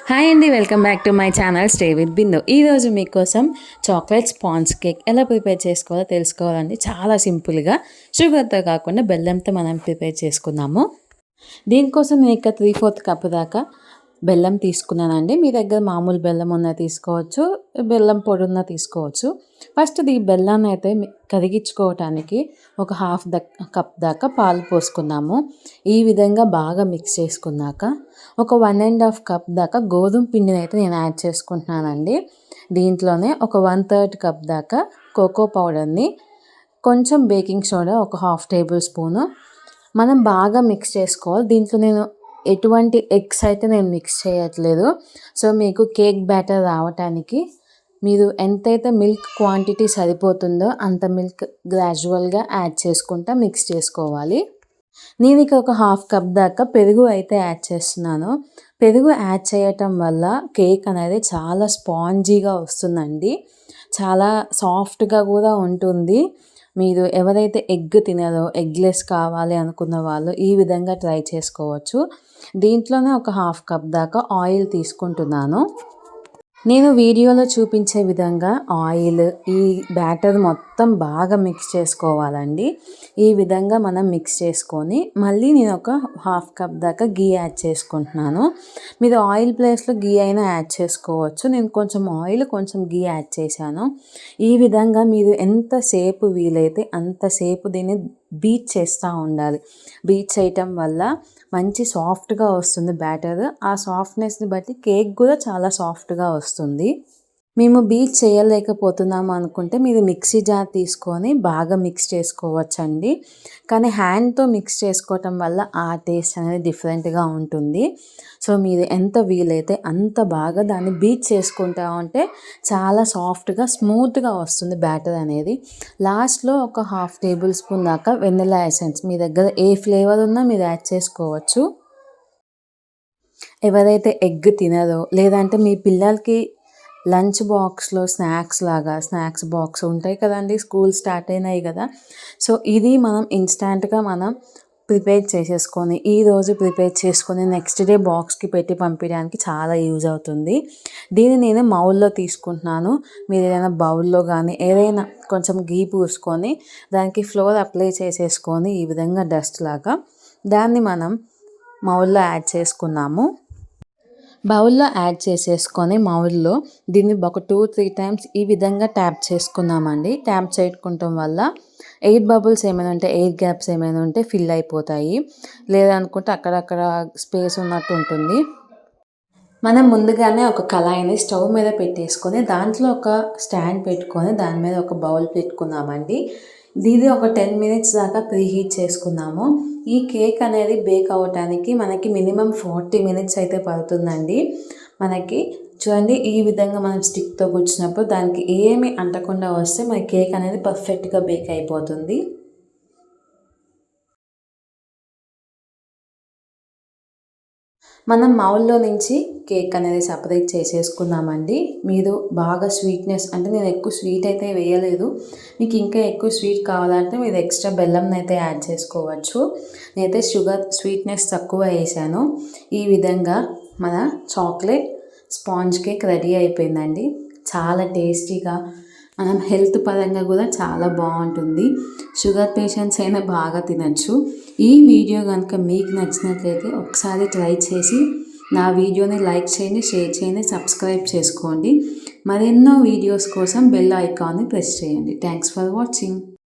Hi అండి, welcome back to my channel stay with Bindu. ఈరోజు మీకోసం చాక్లెట్ స్పాంజ్ కేక్ ఎలా ప్రిపేర్ చేసుకోవాలో తెలుసుకోవాలండి. చాలా సింపుల్గా షుగర్తో కాకుండా బెల్లంతో మనం ప్రిపేర్ చేసుకుందాము. దీనికోసం నేను ఇక్కడ 3/4 కప్ దాకా బెల్లం తీసుకున్నానండి. మీ దగ్గర మామూలు బెల్లం ఉన్న తీసుకోవచ్చు, బెల్లం పొడి ఉన్న తీసుకోవచ్చు. ఫస్ట్ ఈ బెల్లాన్ని అయితే కరిగించుకోవటానికి ఒక కప్ దాకా పాలు పోసుకున్నాము. ఈ విధంగా బాగా మిక్స్ చేసుకున్నాక ఒక 1.5 కప్ దాకా గోధుమ పిండిని అయితే నేను యాడ్ చేసుకుంటున్నానండి. దీంట్లోనే ఒక 1/3 కప్ దాకా కోకో పౌడర్ని, కొంచెం బేకింగ్ సోడా ఒక 1/2 టేబుల్ స్పూను మనం బాగా మిక్స్ చేసుకోవాలి. దీంట్లో నేను ఎటువంటి ఎగ్స్ అయితే నేను మిక్స్ చేయట్లేదు. సో మీకు కేక్ బ్యాటర్ రావటానికి మీరు ఎంతైతే మిల్క్ క్వాంటిటీ సరిపోతుందో అంత మిల్క్ గ్రాడ్యువల్గా యాడ్ చేసుకుంటా మిక్స్ చేసుకోవాలి. నేను ఇక ఒక 1/2 కప్ దాకా పెరుగు అయితే యాడ్ చేస్తున్నాను. పెరుగు యాడ్ చేయటం వల్ల కేక్ అనేది చాలా స్పాంజీగా వస్తుందండి, చాలా సాఫ్ట్గా కూడా ఉంటుంది. మీరు ఎవరైతే ఎగ్ తినరో, ఎగ్లెస్ కావాలి అనుకున్న వాళ్ళు ఈ విధంగా ట్రై చేసుకోవచ్చు. దీంట్లోనే ఒక 1/2 కప్ దాకా ఆయిల్ తీసుకుంటున్నాను. నేను వీడియోలో చూపించే విధంగా ఆయిల్ ఈ బ్యాటర్ మొత్తం బాగా మిక్స్ చేసుకోవాలండి. ఈ విధంగా మనం మిక్స్ చేసుకొని మళ్ళీ నేను ఒక 1/2 కప్ దాకా గీ యాడ్ చేసుకుంటున్నాను. మీరు ఆయిల్ ప్లేస్లో గీ అయినా యాడ్ చేసుకోవచ్చు. నేను కొంచెం ఆయిల్ కొంచెం గీ యాడ్ చేశాను. ఈ విధంగా మీరు ఎంతసేపు వీలైతే అంతసేపు దీన్ని బీట్ చేస్తూ ఉండాలి. బీట్ చేయటం వల్ల మంచి సాఫ్ట్గా వస్తుంది బ్యాటర్. ఆ సాఫ్ట్నెస్ని బట్టి కేక్ కూడా చాలా సాఫ్ట్గా వస్తుంది. మేము బీట్ చేయలేకపోతున్నాము అనుకుంటే మీరు మిక్సీ జార్ తీసుకొని బాగా మిక్స్ చేసుకోవచ్చండి. కానీ హ్యాండ్తో మిక్స్ చేసుకోవటం వల్ల ఆ టేస్ట్ అనేది డిఫరెంట్గా ఉంటుంది. సో మీరు ఎంత వీలైతే అంత బాగా దాన్ని బీట్ చేసుకుంటా ఉంటే చాలా సాఫ్ట్గా స్మూత్గా వస్తుంది బ్యాటర్ అనేది. లాస్ట్లో ఒక 1/2 టేబుల్ స్పూన్ దాకా వెనిలా ఎసెన్స్, మీ దగ్గర ఏ ఫ్లేవర్ ఉన్నా మీరు యాడ్ చేసుకోవచ్చు. ఎవరైతే ఎగ్ తినరో, లేదంటే మీ పిల్లలకి లంచ్ బాక్స్లో స్నాక్స్ బాక్స్ ఉంటాయి కదండి, స్కూల్ స్టార్ట్ అయినాయి కదా. సో ఇది మనం ఇన్స్టాంట్గా మనం ప్రిపేర్ చేసేసుకొని ఈరోజు ప్రిపేర్ చేసుకొని నెక్స్ట్ డే బాక్స్కి పెట్టి పంపించడానికి చాలా యూజ్ అవుతుంది. దీన్ని నేను మౌల్లో తీసుకుంటున్నాను. మీరు ఏదైనా బౌల్లో కానీ ఏదైనా కొంచెం గీ పూసుకొని దానికి ఫ్లోర్ అప్లై చేసేసుకొని ఈ విధంగా డస్ట్ లాగా దాన్ని మనం మౌల్లో యాడ్ చేసుకున్నాము. బౌల్లో యాడ్ చేసేసుకొని మౌల్లో దీన్ని ఒక 2-3 టైమ్స్ ఈ విధంగా ట్యాప్ చేసుకున్నామండి. ట్యాప్ చేయటం వల్ల ఎయిర్ బబుల్స్ ఏమైనా ఉంటే, ఎయిర్ గ్యాప్స్ ఏమైనా ఉంటే ఫిల్ అయిపోతాయి. లేదనుకుంటే అక్కడక్కడ స్పేస్ ఉన్నట్టు ఉంటుంది. మనం ముందుగానే ఒక కళాయిని స్టవ్ మీద పెట్టేసుకొని దాంట్లో ఒక స్టాండ్ పెట్టుకొని దాని మీద ఒక బౌల్ పెట్టుకున్నామండి. ఇది ఒక 10 మినిట్స్ దాకా ప్రీహీట్ చేసుకున్నాము. ఈ కేక్ అనేది బేక్ అవ్వటానికి మనకి మినిమం 40 మినిట్స్ అయితే పడుతుందండి. మనకి చూడండి, ఈ విధంగా మనం స్టిక్తో గుచ్చినప్పుడు దానికి ఏమి అంటకుండా వస్తే మన కేక్ అనేది పర్ఫెక్ట్గా బేక్ అయిపోతుంది. మనం మౌల్లో నుంచి కేక్ అనేది సపరేట్ చేసేసుకున్నామండి. మీరు బాగా స్వీట్నెస్ అంటే నేను ఎక్కువ స్వీట్ అయితే వేయలేదు. మీకు ఇంకా ఎక్కువ స్వీట్ కావాలంటే మీరు ఎక్స్ట్రా బెల్లంని అయితే యాడ్ చేసుకోవచ్చు. నేనైతే స్వీట్నెస్ తక్కువ వేసాను. ఈ విధంగా మన చాక్లెట్ స్పాంజ్ కేక్ రెడీ అయిపోయిందండి. చాలా టేస్టీగా, మనం హెల్త్ పరంగా కూడా చాలా బాగుంటుంది. షుగర్ పేషెంట్స్ అయినా బాగా తినచ్చు. ఈ వీడియో కనుక మీకు నచ్చినట్లయితే ఒకసారి ట్రై చేసి నా వీడియోని లైక్ చేయండి, షేర్ చేయండి, సబ్స్క్రైబ్ చేసుకోండి. మరెన్నో వీడియోస్ కోసం బెల్ ఐకాన్ని ప్రెస్ చేయండి. Thanks for watching.